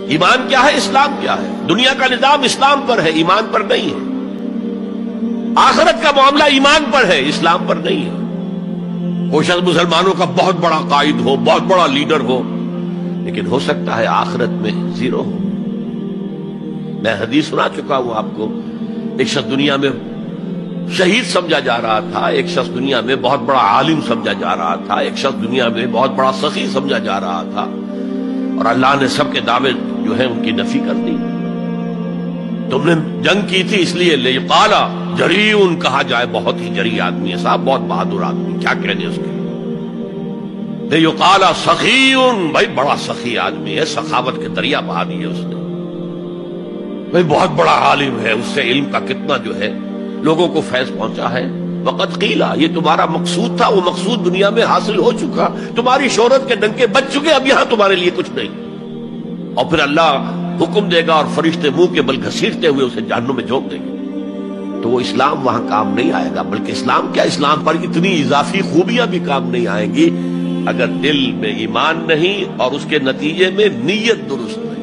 ایمان کیا ہے، اسلام کیا ہے؟ دنیا کا نظام اسلام پر ہے، ایمان پر نہیں ہے۔ آخرت کا معاملہ ایمان پر ہے، اسلام پر نہیں ہے۔ کوئی شخص مسلمانوں کا بہت بڑا قائد ہو، بہت بڑا لیڈر ہو، لیکن ہو سکتا ہے آخرت میں زیرو ہو۔ میں حدیث سنا چکا ہوں آپ کو، ایک شخص دنیا میں شہید سمجھا جا رہا تھا، ایک شخص دنیا میں بہت بڑا عالم سمجھا جا رہا تھا، ایک شخص دنیا میں بہت بڑا سخی سمجھا جا رہا تھا، اور اللہ نے سب کے دعوے جو ہیں ان کی نفی کر دی۔ تم نے جنگ کی تھی اس لیے لِقَالَ جریءٌ کہا جائے، بہت ہی جری آدمی ہے صاحب، بہت بہادر آدمی، کیا کہہ دیں اس کے لیے۔ لِيُقَالَ سَخِيٌّ، بھائی بڑا سخی آدمی ہے، سخاوت کے دریا بہا دیے اس نے، بھائی بہت بڑا عالم ہے، اس سے علم کا کتنا جو ہے لوگوں کو فیض پہنچا ہے۔ وقت قیلا، یہ تمہارا مقصود تھا، وہ مقصود دنیا میں حاصل ہو چکا، تمہاری شہرت کے ڈنکے بج چکے، اب یہاں تمہارے لیے کچھ نہیں۔ اور پھر اللہ حکم دے گا اور فرشتے منہ کے بل گھسیٹتے ہوئے اسے جہنم میں جھونک دیں گے، تو وہ اسلام وہاں کام نہیں آئے گا۔ بلکہ اسلام کیا، اسلام پر اتنی اضافی خوبیاں بھی کام نہیں آئیں گی اگر دل میں ایمان نہیں اور اس کے نتیجے میں نیت درست نہیں۔